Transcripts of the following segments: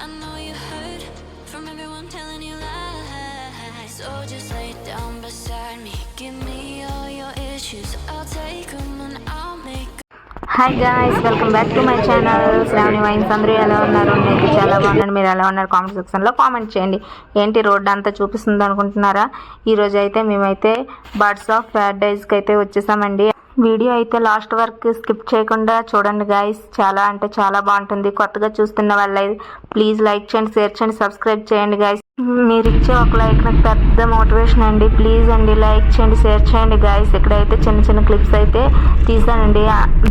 I know you heard from everyone telling you lies. So just lay down beside me. Give me all your issues. I'll take them and I'll make. Hi guys, welcome back to my channel Shravani vines. అందరూ ఎలా ఉన్నారు? నేను చాలా బాగున్నాను. మీరు ఎలా ఉన్నారు? Comment సెక్షన్లో కామెంట్ చేయండి. ఏంటి రోడ్డు అంతా చూపిస్తుంది అనుకుంటున్నారా? ఈరోజు అయితే మేమైతే బర్డ్స్ ఆఫ్ ప్యారడైజ్కి అయితే వచ్చేసామండి. వీడియో అయితే లాస్ట్ వరకు స్కిప్ చేయకుండా చూడండి గాయ్స్. చాలా అంటే చాలా బాగుంటుంది. కొత్తగా చూస్తున్న వాళ్ళైతే ప్లీజ్ లైక్ చేయండి, షేర్ చేయండి, సబ్స్క్రైబ్ చేయండి గాయ్స్. మీరు ఇచ్చే ఒక లైక్ నాకు పెద్ద మోటివేషన్ అండి. ప్లీజ్ అండి లైక్ చేయండి, షేర్ చేయండి గాయ్స్. ఇక్కడైతే చిన్న చిన్న క్లిప్స్ అయితే తీసానండి.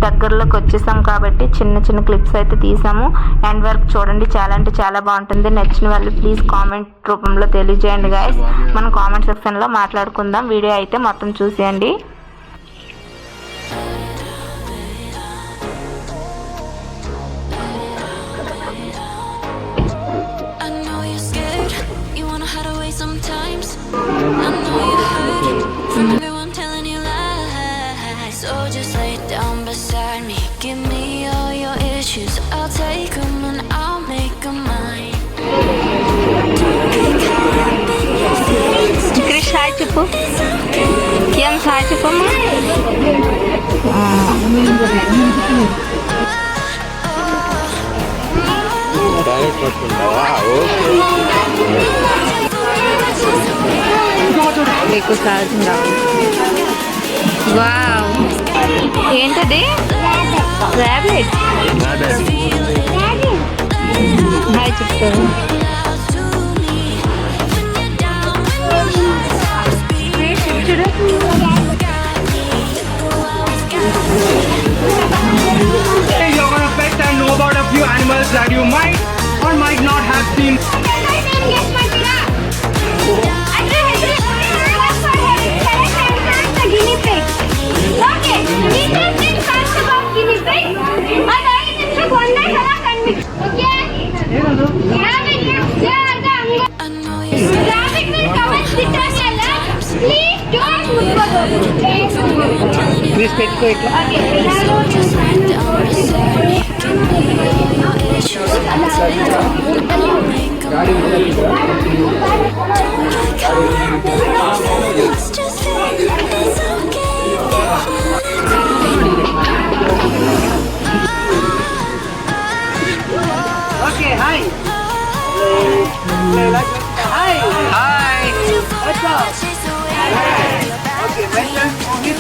దగ్గరలోకి వచ్చేసాం కాబట్టి చిన్న చిన్న క్లిప్స్ అయితే తీసాము. ఎండ్ వర్క్ చూడండి, చాలా అంటే చాలా బాగుంటుంది. నచ్చిన వాళ్ళు ప్లీజ్ కామెంట్ రూపంలో తెలియజేయండి గాయ్స్. మనం కామెంట్ సెక్షన్లో మాట్లాడుకుందాం. వీడియో అయితే మొత్తం చూసేయండి. Sometimes I know you heard from everyone telling you lies. So just lay down beside me. Give me all your issues. I'll take them and I'll make them mine. Krish, hi చెప్పు. ఏం hi చెప్పమ్మా. Direct పట్టుకుంటావా? మీకు సాగుతుందా? Wow, ఏంటది? Rabbit. Hi చెప్తాను. You're gonna pet and know about a few animals that you might or might not have seen. Please పెట్టుకో ఇట్లా. Okay, hi. Hi. Hi. What's up? Okay, mention Mohit.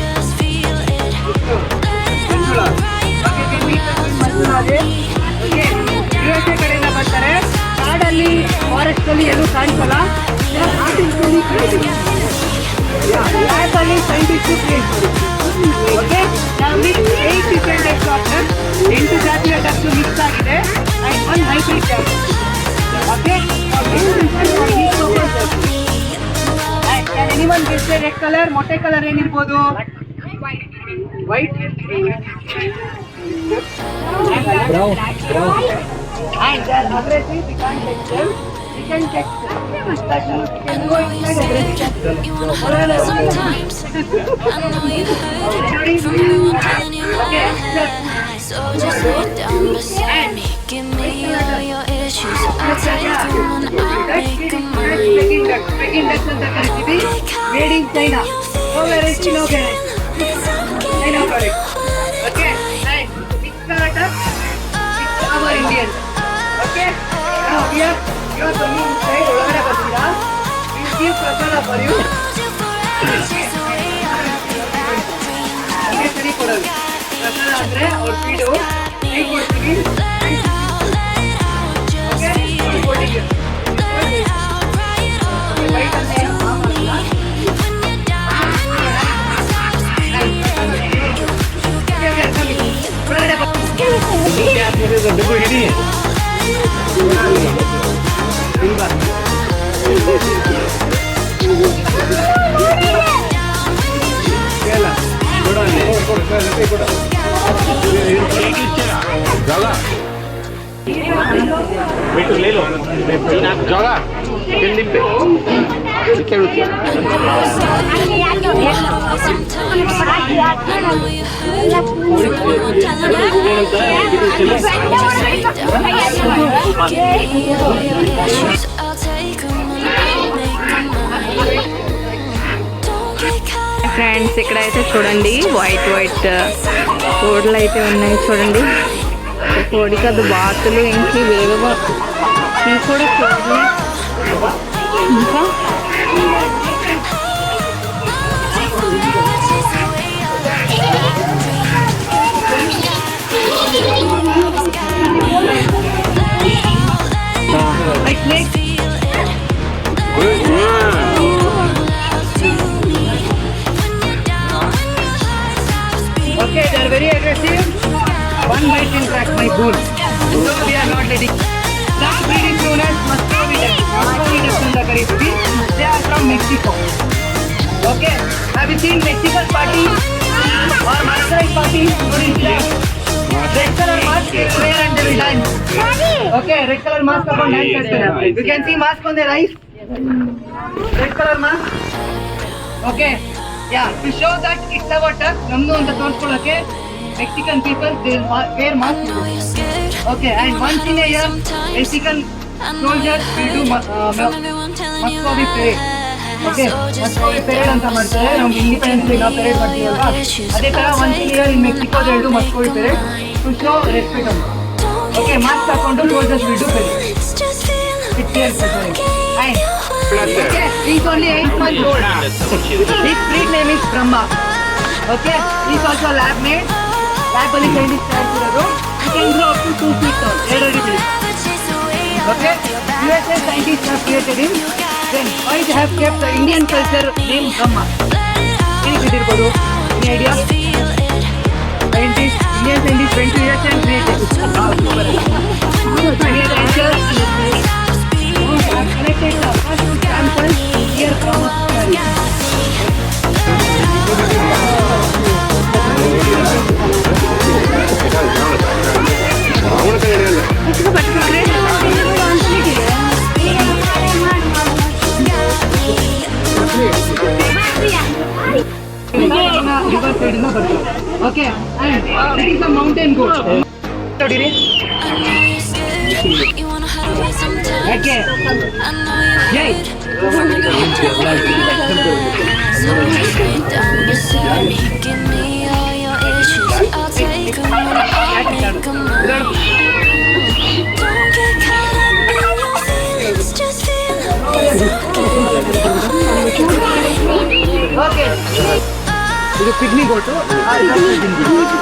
USA ಕಡೆಯಿಂದ ಬರ್ತಾರೆ. ಕಾಡಲ್ಲಿ forest ಅಲ್ಲಿ ಏನು ಕಾಣಿಸಲ್ಲ. Lab ಅಲ್ಲಿ ಸೈಂಟಿಸ್ಟ್ ಓಕೆ. ನಾವು 8 ಡಿಫರೆಂಟ್ ಟೈಪ್ಸ್ ಆಫ್ 8 ಜಾತಿಯ ಡಕ್ಸ್ ಮಿಕ್ಸ್ ಆಗಿದೆ and 1 hybrid duck. Okay, anyone guess the red colour? ಮೊಟ್ಟೆ ಕಲರ್ ಏನಿರ್ಬೋದು? White. And they are aggressive. We can't catch them. We can catch them. But you can go inside aggressive. You wanna hide it sometimes. I know you heard from everyone telling you lies. So just lay down beside me. Give me all your issues. I'll take them and I'll make them mine. Peking ducks ಅಂತ ಕರಿತೀವಿ. Made in China. No variety, no guarantee. China product. Okay. Nice. Picture duck. It's our Indian. Okay. Now here you are coming inside. ಒಳಗಡೆ ಬರ್ತೀರಾ? We'll give ಪ್ರಸಾದ for you. Okay, ಸರಿ ಕೊಡೋದು. ಪ್ರಸಾದ ಅಂದ್ರೆ ಅವ್ರ ಫೀಡು ಕೈ ಕೊಡ್ತೀವಿ. Okay, ಕೊಟ್ಟಿಗೆ. जगह दिन पे ఫ్రెండ్స్ ఇక్కడైతే చూడండి వైట్ కోడ్లు అయితే ఉన్నాయి చూడండి. కోడి కాదు బాతులు ఇంకి వేగగా ఇవి కూడా కోడ్లు. ఇంకా Okay, they are very aggressive. One bite can crack my bone. So we are not letting. That breeding units must be with. They are from Mexico. Okay, have you seen Mexican party or Masquerade party? Red color mask they wear and they will dance. Okay, red color mask upon dance. You can see mask on their eyes. Red color mask. Okay. Yeah, to show that it's our tuck, namnu anta tolkolake Mexican people they wear mask. Okay, and once in a year Mexican soldiers will do Muscovy parade. Okay, Muscovy parade anta ಮಾಡ್ತಾರೆ. ನಾವು independence day na parade ಮಾಡ್ತೀವಿ ಅಲ್ವಾ, ಅದೇ ತರ once in a year in Mexico they will do Muscovy parade to show respect ಅಂತ. Okay, mask ಹಾಕೊಂಡು soldiers will do parade. It's here and okay, he's only 8 months old. His breed name is Brahma. Okay, he's also lab made. Lab only scientist ಇರೋದು. He can grow up to 2 feet tall. Already built. Okay, USA scientists have created him. Then why they have kept the Indian culture name Brahma? Any ಗೊತ್ತಿರಬಹುದು? Any idea? Scientists, Indian scientists went to USA and created it. Any other answers? I have connected the first sample here from Australia. River side ಇಂದ ಬರ್ತದೆ. Okay, and it is a mountain goat. ನೋಡಿರಿ. Okay. Jay. So just lay down beside me, give me all your issues. I'll take them and I'll make them mine. Don't get caught up in your feelings, just feel Okay. ಇದು pigmy ಗೋಟು,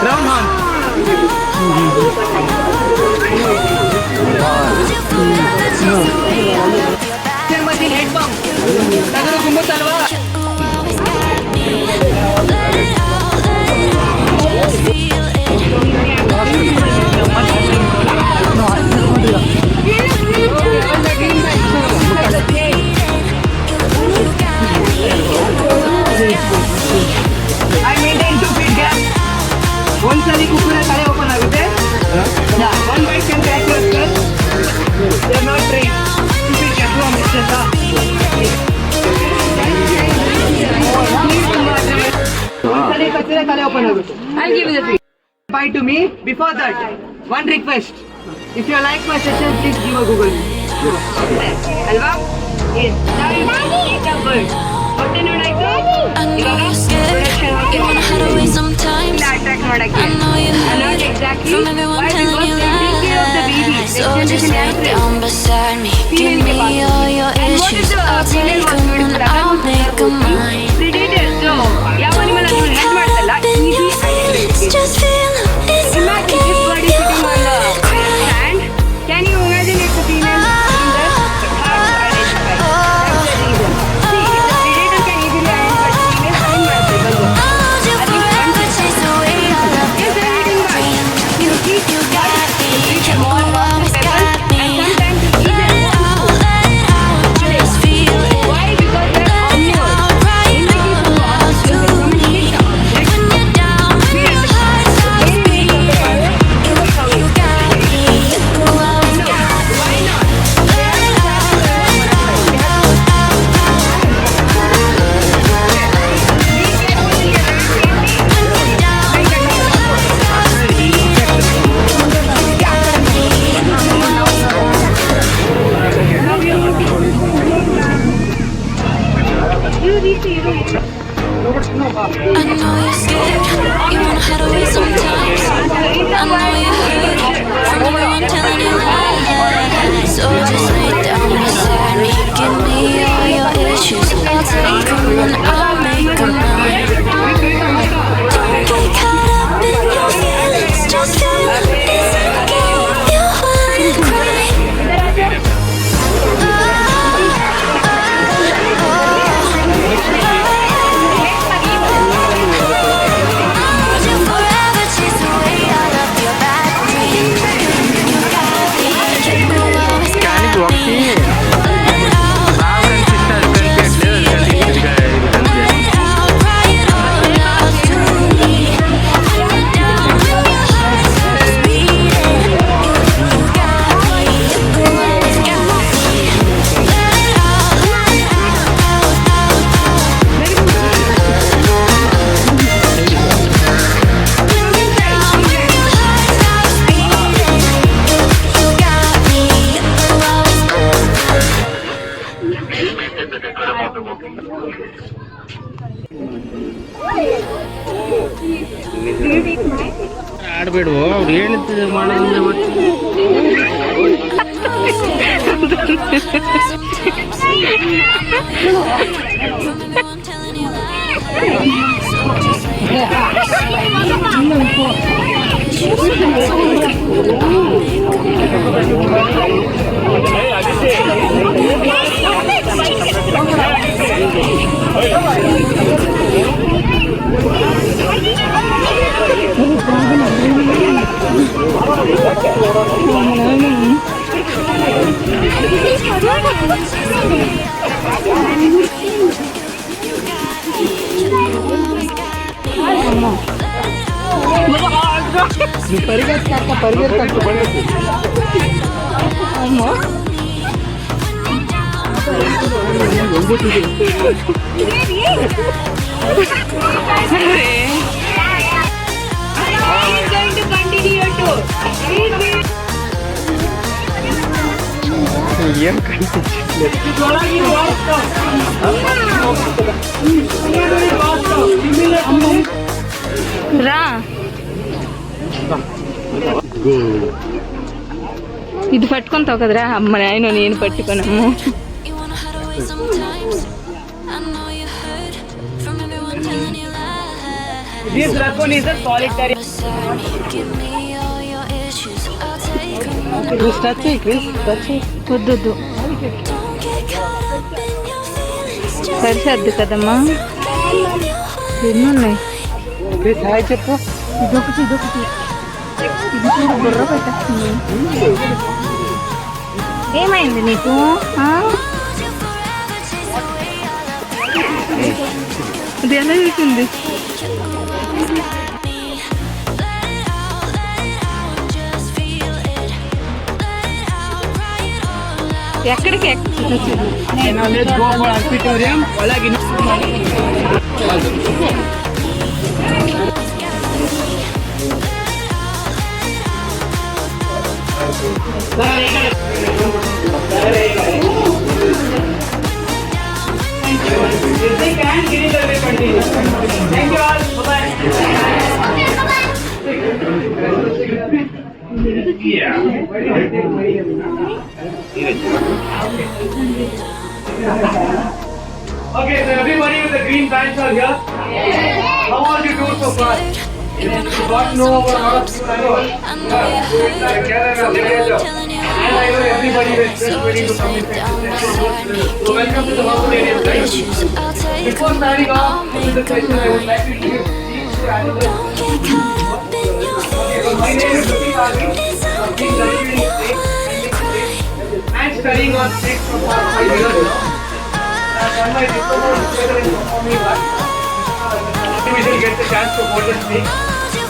brown horn. ಮಧ್ಯ head bomb ತಗದು ಗುಮ್ಮತ್ತಲ್ವಾ? I maintain 2 feet gap. ಒಂದ್ಸಲಿ ಕುಕ್ಕುರ ತಲೆ open ಆಗುತ್ತೆ. One bite can crack your skull. They are not trained. 2 feet gap from distance. ಒಂದ್ಸಲಿ ಕಚ್ಚಿದ್ರೆ ತಲೆ open ಆಗುತ್ತೆ. I'll give you the feet. Bye to me. Before that, one request. If you like my session, please give a Google. ಅಲ್ವಾ? Yes. Now you eat a bird. ಹೊಟ್ಟೆ ನೋಡಾಯ್ತು? I know you're scared, you wanna hide away sometimes. I know you heard from everyone telling you lies. So just lay down beside me, give me all your issues. I'll take them and I'll make them mine. ಯಾವ animal ಅನ್ನು head ಮಾಡ್ತಲ್ಲ easy identification. Just feel it's like Imagine this bird is sitting on the sand. Can you imagine it's a female sitting there? It's hard to identify. That's the reason. See, the predator can easily identify female find ಮಾಡ್ತಾರೆ ಬಂದು. hold you forever, chase away all of Yes, they're eating birds. you. You got me, you always got me. And sometimes it's Let easier. it out, let it out, just feel it. Why? Because they're Let it omnivores. out right now to me. When you're down, when your heart stops beating, you got me, you always got me. ಅವ್ರು ಹೇಳ್ತಿದ್ರೆ ಮಾಡೋದಂದ್ರೆ ಮತ್ತೆ everyone telling you lies. So just lay ఏం కనిపించట్లేదు. రా ఇది పట్టుకుంటావు కదరా అమ్మ నాయన నేను పట్టుకున్నాము. You wanna hide away sometimes. I know you heard from everyone telling you lies. This raccoon is a solitary. Beside me, give me all your issues. I'll take 'em. Chris, touch it, Chris, touch it. వద్దు Don't get caught up in your feelings. Just సరిసద్దు కదమ్మా. in your ఎన్ని ఉన్నాయి? Chris, hi చెప్పు. ఇదొకటి ఇది చూడు బుర్ర పెట్టేస్తుంది. ఏమైంది నీకు ఆ? ఇది ఎలా చేసింది? just feel it. Let it out, cry it all out. ఎక్కడికి Now let's go for auditorium. ಒಳಗೆ Thank you all. Bye-bye. Okay, so everybody with the green pants are here. How are you doing so far? You got to know about how to I know you heard from everyone telling you And I know everybody is just waiting to come in. So welcome to the Auditorium, guys. issues. I'll take Before starting off with the session, I would like to introduce each animal. Don't get caught up in your Okay, so my name is Pratik Aghi. It's I'm okay. being studying snakes and studying on snakes for past 5 years now. I've done my diploma in theatre and performing arts. We will get the chance to hold the snake.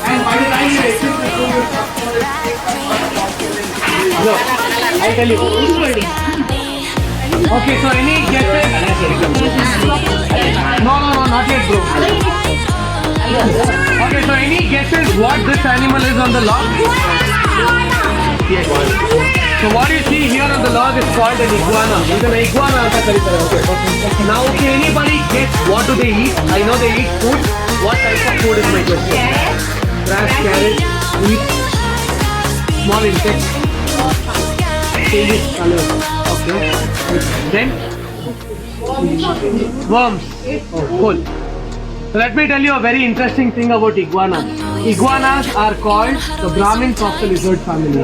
And by the time you exit the room, you'll start to hold the snake. No, I'll tell you. Okay, so any guesses? No, not yet, bro. Okay, so any guesses what this animal is on the log? Yes. So what you see here on the log is called an iguana. It's an iguana. Okay. Now, can anybody guess what do they eat? I know they eat food. What type of food is my question? Grass, carrot, wheat, small insects, changes color. Okay. Then worms. Oh, cool. So let me tell you a very interesting thing about iguana. Iguanas are called the Brahmin of the lizard family.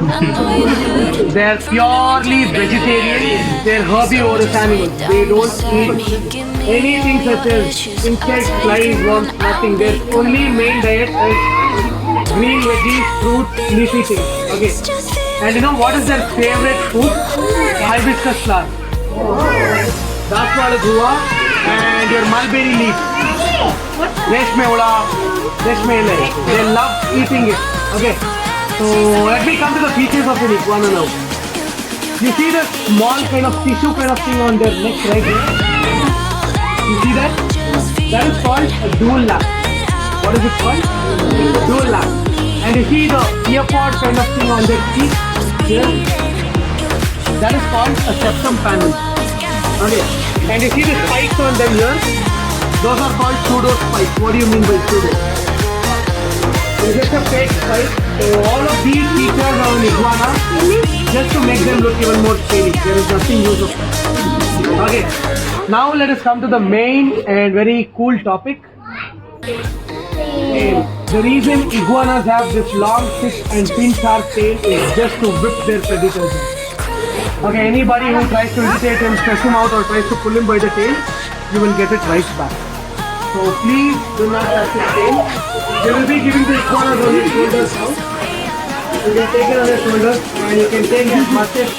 They are purely vegetarian. They are herbivorous animals. They don't eat anything such as insects, flies, worms, nothing. Their only main diet is green veggies, fruits, leafy things. Okay. And you know what is their favorite food? Hibiscus flower. Daswala guva and your mulberry leaf. Reshme ula, reshme ile. They love eating it. Okay. So let me come to the features of an iguana now. You see the small kind of tissue kind of thing on their neck right here? You see that? That is called a dual lap. What is it called? Dual lap. And you see the ear pod kind of thing on their cheek here? That is called a septum panel. Okay. And you see the spikes on them here? Those are called pseudo spikes. What do you mean by pseudo? It's just a fake spike. So all of these features are on iguana just to make them look even more scaly. There is nothing useful. Okay, now let us come to the main and very cool topic. The reason iguanas have this long, thick and pin-sharp tail is just to whip their predators. Okay, anybody who tries to irritate him, stress him out or tries to pull him by the tail, you will get it right back. So please do not touch his tail. They will be giving the iguanas on his shoulders now. You can take it on his shoulders and you can take as much as